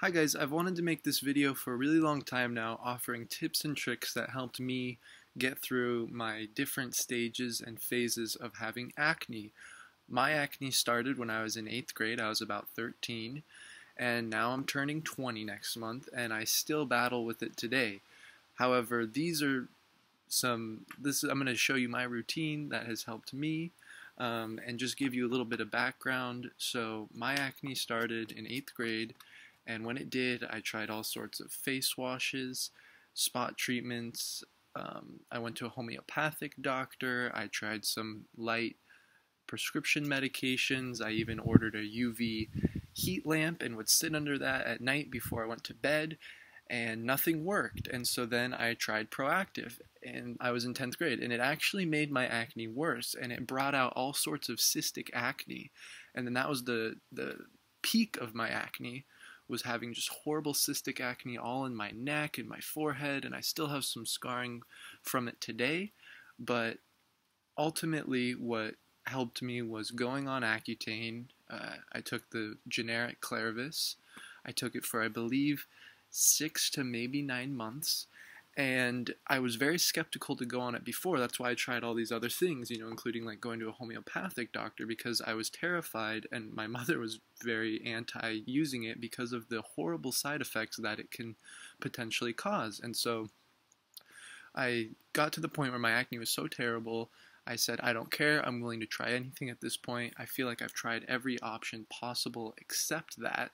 Hi guys, I've wanted to make this video for a really long time now, offering tips and tricks that helped me get through my different stages and phases of having acne. My acne started when I was in 8th grade. I was about 13, and now I'm turning 20 next month, and I still battle with it today. However, I'm going to show you my routine that has helped me, and just give you a little bit of background. So my acne started in 8th grade. And when it did, I tried all sorts of face washes, spot treatments. I went to a homeopathic doctor. I tried some light prescription medications. I even ordered a UV heat lamp and would sit under that at night before I went to bed, and nothing worked. And so then I tried Proactive, and I was in 10th grade, and it actually made my acne worse, and it brought out all sorts of cystic acne. And then that was the peak of my acne, was having just horrible cystic acne all in my neck and my forehead, and I still have some scarring from it today. But ultimately what helped me was going on Accutane. I took the generic Clairvis. I took it for, I believe, 6 to maybe 9 months, and I was very skeptical to go on it before. That's why I tried all these other things, including like going to a homeopathic doctor, because I was terrified, and my mother was very anti using it because of the horrible side effects that it can potentially cause. And so I got to the point where my acne was so terrible, I said, I don't care, I'm willing to try anything at this point. I feel like I've tried every option possible except that.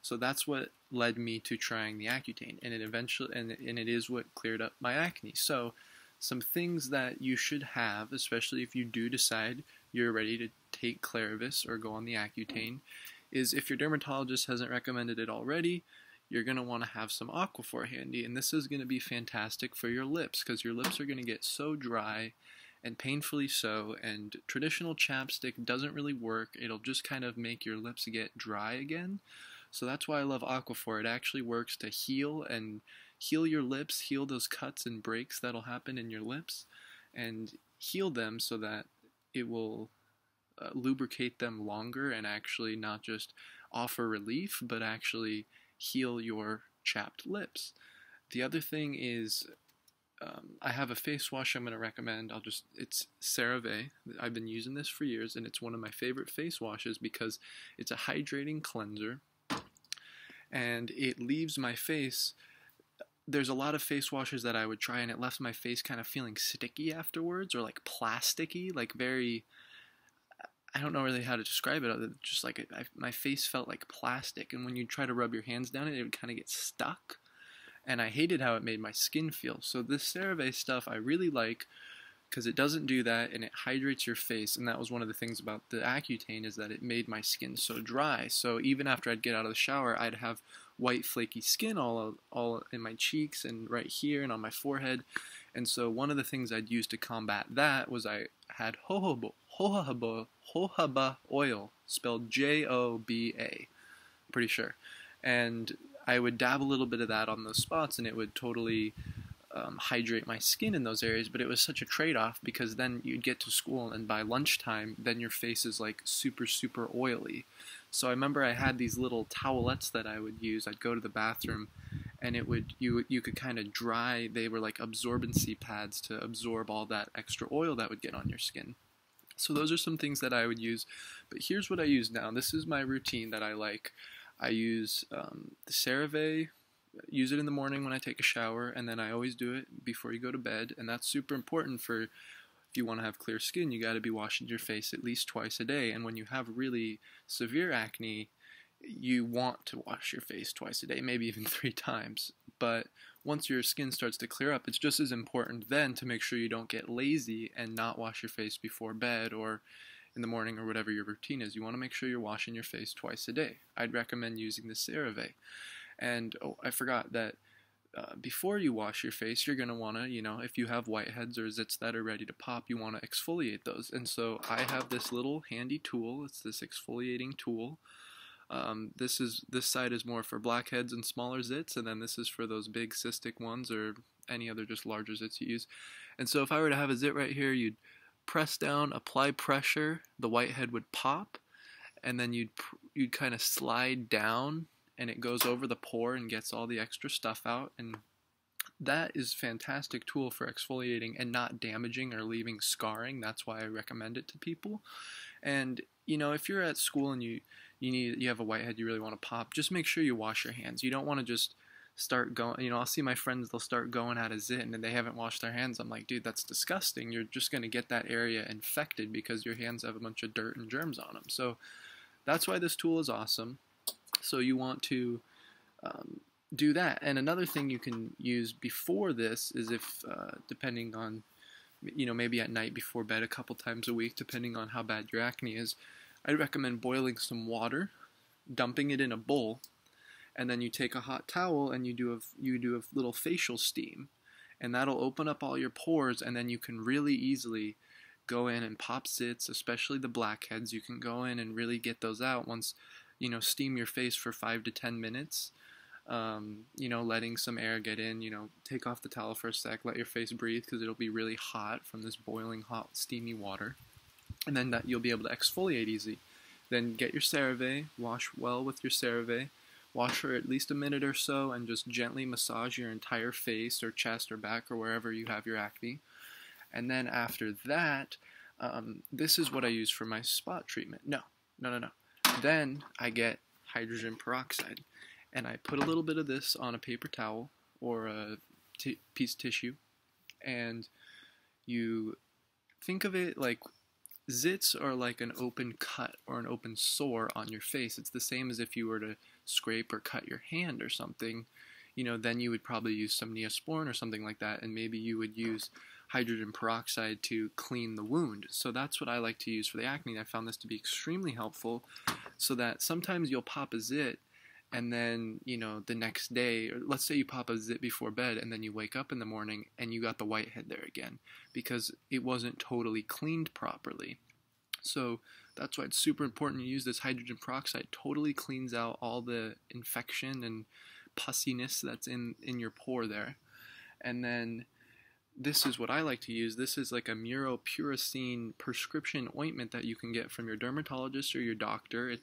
So that's what led me to trying the Accutane, and it is what cleared up my acne. So some things that you should have, especially if you do decide you're ready to take Clairvis or go on the Accutane, is if your dermatologist hasn't recommended it already, you're going to want to have some Aquaphor handy. And this is going to be fantastic for your lips, because your lips are going to get so dry, and painfully so, and traditional chapstick doesn't really work. It'll just kind of make your lips get dry again. So that's why I love Aquaphor. It actually works to heal your lips, heal those cuts and breaks that'll happen in your lips, and heal them so that it will lubricate them longer and actually not just offer relief, but actually heal your chapped lips. The other thing is, I have a face wash I'm going to recommend. It's Cereva. I've been using this for years, and it's one of my favorite face washes because it's a hydrating cleanser, and it leaves my face. There's a lot of face washes that I would try, and it left my face kind of feeling sticky afterwards, or like plasticky, like very, I don't know really how to describe it, other than just like my face felt like plastic, and when you try to rub your hands down it, it would kind of get stuck, and I hated how it made my skin feel. So this CeraVe stuff I really like, because it doesn't do that, and it hydrates your face. And that was one of the things about the Accutane, is that it made my skin so dry. So even after I'd get out of the shower, I'd have white flaky skin all in my cheeks and right here and on my forehead. And so one of the things I'd use to combat that was I had jojoba oil, spelled Joba, pretty sure. And I would dab a little bit of that on those spots, and it would totally hydrate my skin in those areas. But it was such a trade-off, because then you'd get to school, and by lunchtime then your face is like super oily. So I remember I had these little towelettes that I would use. I'd go to the bathroom, and you could kind of dry. They were like absorbency pads to absorb all that extra oil that would get on your skin. So those are some things that I would use. But here's what I use now. This is my routine that I like. I use the CeraVe. Use it in the morning when I take a shower, and then I always do it before you go to bed. And that's super important for, if you want to have clear skin, you got to be washing your face at least twice a day. And when you have really severe acne, you want to wash your face twice a day, maybe even 3 times. But once your skin starts to clear up, it's just as important then to make sure you don't get lazy and not wash your face before bed or in the morning, or whatever your routine is. You want to make sure you're washing your face twice a day. I'd recommend using the CeraVe. And I forgot that before you wash your face, you're going to want to, if you have whiteheads or zits that are ready to pop, you want to exfoliate those. And so I have this little handy tool. It's this exfoliating tool. This side is more for blackheads and smaller zits, and then this is for those big cystic ones or any other just larger zits you use. And so if I were to have a zit right here, you'd press down, apply pressure, the whitehead would pop, and then you'd kind of slide down and it goes over the pore and gets all the extra stuff out, and that is a fantastic tool for exfoliating and not damaging or leaving scarring. That's why I recommend it to people. And you know, if you're at school and you have a whitehead you really want to pop, just make sure you wash your hands. You don't want to just start going, you know, I'll see my friends, they'll start going at a zit and they haven't washed their hands. I'm like, dude, that's disgusting. You're just going to get that area infected because your hands have a bunch of dirt and germs on them. So that's why this tool is awesome. So you want to do that. And another thing you can use before this is if, depending on, you know, maybe at night before bed a couple times a week, depending on how bad your acne is, I'd recommend boiling some water, dumping it in a bowl, and then you take a hot towel and you do a little facial steam, and that'll open up all your pores, and then you can really easily go in and pop zits, especially the blackheads. You can go in and really get those out once, you know, steam your face for 5 to 10 minutes. You know, letting some air get in, you know, take off the towel for a sec, let your face breathe because it'll be really hot from this boiling hot steamy water, and then that you'll be able to exfoliate easy. Then get your Cereva, wash well with your Cereva, wash for at least a minute or so, and just gently massage your entire face or chest or back or wherever you have your acne. And then after that, this is what I use for my spot treatment. No. Then I get hydrogen peroxide, and I put a little bit of this on a paper towel or a piece of tissue, and you think of it like zits are like an open cut or an open sore on your face. It's the same as if you were to scrape or cut your hand or something. You know, then you would probably use some Neosporin or something like that, and maybe you would use hydrogen peroxide to clean the wound. So that's what I like to use for the acne. I found this to be extremely helpful, so that sometimes you'll pop a zit, and then, you know, the next day, or let's say you pop a zit before bed, and then you wake up in the morning and you got the whitehead there again because it wasn't totally cleaned properly. So that's why it's super important to use this hydrogen peroxide. Totally cleans out all the infection and pussiness that's in your pore there. And then this is what I like to use. This is like a muropuracine prescription ointment that you can get from your dermatologist or your doctor.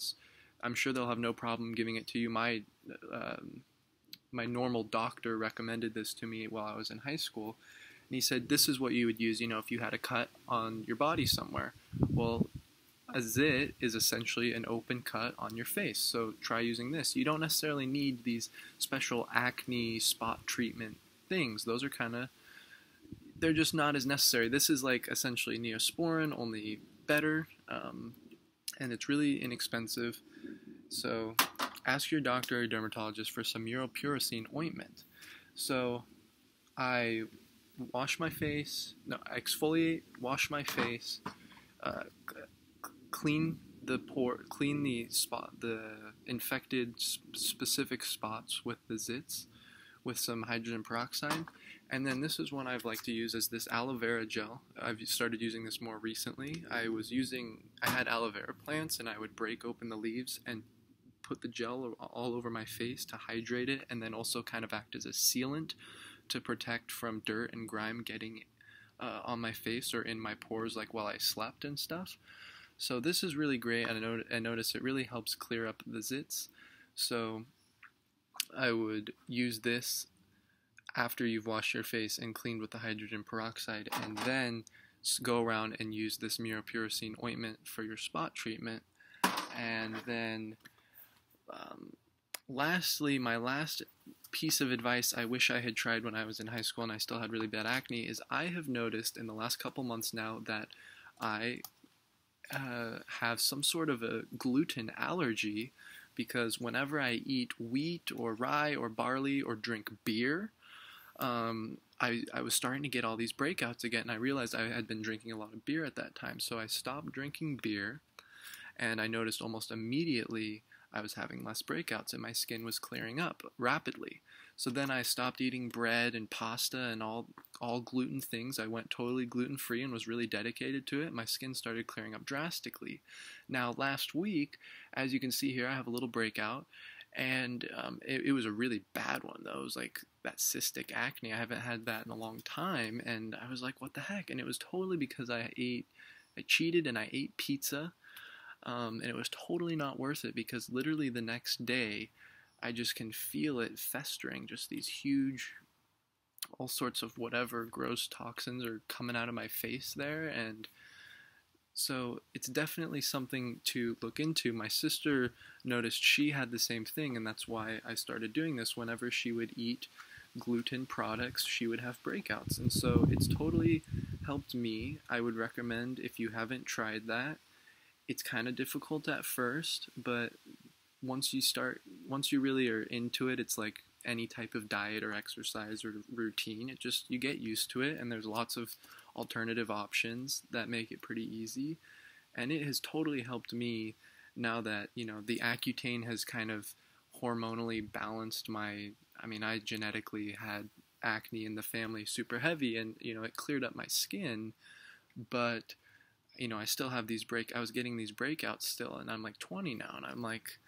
I'm sure they'll have no problem giving it to you. My normal doctor recommended this to me while I was in high school, and he said this is what you would use, you know, if you had a cut on your body somewhere. Well, a zit is essentially an open cut on your face, so try using this. You don't necessarily need these special acne spot treatment things. Those are they're just not as necessary. This is like essentially Neosporin, only better, and it's really inexpensive. So ask your doctor or dermatologist for some muropuracine ointment. So I wash my face, I exfoliate, wash my face, clean the infected specific spots with the zits with some hydrogen peroxide. And then this is one I've liked to use as this aloe vera gel. I've started using this more recently. I had aloe vera plants, and I would break open the leaves and put the gel all over my face to hydrate it, and then also kind of act as a sealant to protect from dirt and grime getting on my face or in my pores, like while I slept and stuff. So this is really great, and I notice it really helps clear up the zits. So I would use this after you've washed your face and cleaned with the hydrogen peroxide, and then go around and use this muropuracine ointment for your spot treatment. And then lastly, my last piece of advice I wish I had tried when I was in high school and I still had really bad acne is I have noticed in the last couple months now that I have some sort of a gluten allergy, because whenever I eat wheat or rye or barley or drink beer, I was starting to get all these breakouts again, and I realized I had been drinking a lot of beer at that time. So I stopped drinking beer, and I noticed almost immediately I was having less breakouts and my skin was clearing up rapidly. So then I stopped eating bread and pasta and all gluten things. I went totally gluten-free and was really dedicated to it. My skin started clearing up drastically. Now last week, as you can see here, I have a little breakout, and it was a really bad one though. It was like that cystic acne. I haven't had that in a long time, and I was like, what the heck? And it was totally because I cheated and I ate pizza. And it was totally not worth it, because literally the next day I just can feel it festering, just these huge, all sorts of whatever gross toxins are coming out of my face there. And so it's definitely something to look into. My sister noticed she had the same thing, and that's why I started doing this. Whenever she would eat gluten products, she would have breakouts. And so it's totally helped me. I would recommend, if you haven't tried that, it's kind of difficult at first, but once you really are into it, it's like any type of diet or exercise or routine. You get used to it, and there's lots of alternative options that make it pretty easy. And it has totally helped me now that, the Accutane has kind of hormonally balanced I genetically had acne in the family, super heavy, and, it cleared up my skin, but, I still have I was getting these breakouts still, and I'm like 20 now, and I'm like,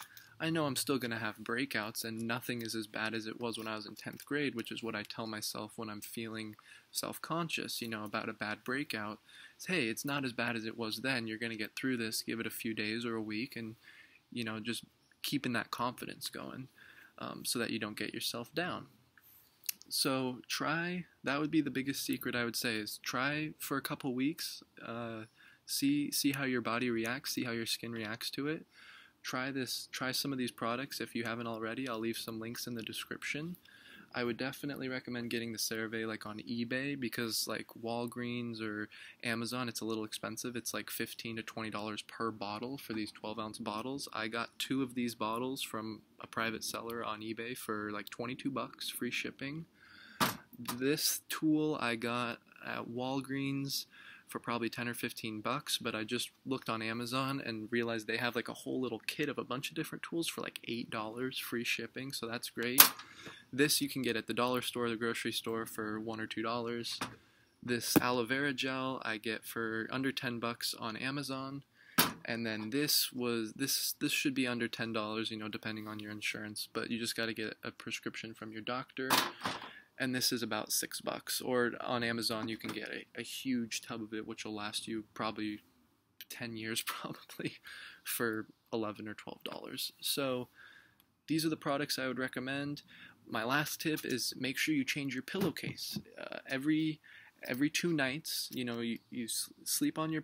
I know I'm still going to have breakouts, and nothing is as bad as it was when I was in 10th grade, which is what I tell myself when I'm feeling self-conscious, about a bad breakout. It's, hey, it's not as bad as it was then. You're going to get through this. Give it a few days or a week, and, just keeping that confidence going so that you don't get yourself down. So that would be the biggest secret I would say, is try for a couple weeks, see how your body reacts, see how your skin reacts to it. Try some of these products if you haven't already. I'll leave some links in the description. I would definitely recommend getting the Cereva like on eBay, because like Walgreens or Amazon, it's a little expensive. It's like $15 to $20 per bottle for these 12-ounce bottles. I got 2 of these bottles from a private seller on eBay for like $22, free shipping. This tool I got at Walgreens for probably 10 or 15 bucks, but I just looked on Amazon and realized they have like a whole little kit of a bunch of different tools for like $8, free shipping, so that's great. This you can get at the dollar store, the grocery store, for $1 or $2. This aloe vera gel I get for under 10 bucks on Amazon, and then this should be under $10, depending on your insurance, but you just got to get a prescription from your doctor. And this is about $6. Or on Amazon, you can get a huge tub of it, which will last you probably 10 years, probably, for $11 or $12. So these are the products I would recommend. My last tip is make sure you change your pillowcase. Every 2 nights, you sleep on your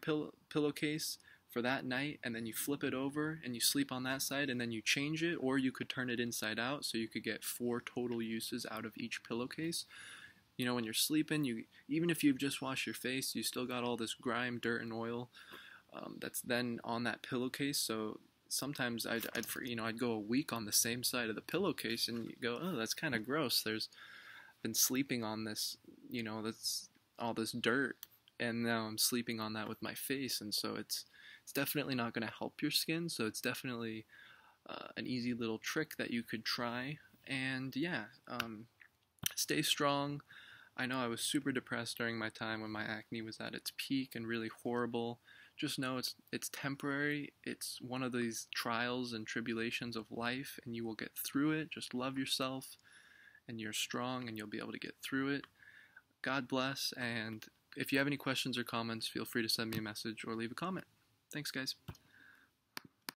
pillowcase for that night, and then you flip it over and you sleep on that side, and then you change it, or you could turn it inside out, so you could get 4 total uses out of each pillowcase. When you're sleeping, even if you've just washed your face, you still got all this grime, dirt, and oil that's then on that pillowcase. So sometimes I'd go a week on the same side of the pillowcase, and you go, oh, that's kind of gross. There's been sleeping on this, that's all this dirt, and now I'm sleeping on that with my face, and so it's definitely not going to help your skin. So it's definitely an easy little trick that you could try. And yeah, stay strong. I know I was super depressed during my time when my acne was at its peak and really horrible. Just know it's temporary. It's one of these trials and tribulations of life, and you will get through it. Just love yourself, and you're strong, and you'll be able to get through it. God bless, and if you have any questions or comments, feel free to send me a message or leave a comment. Thanks, guys.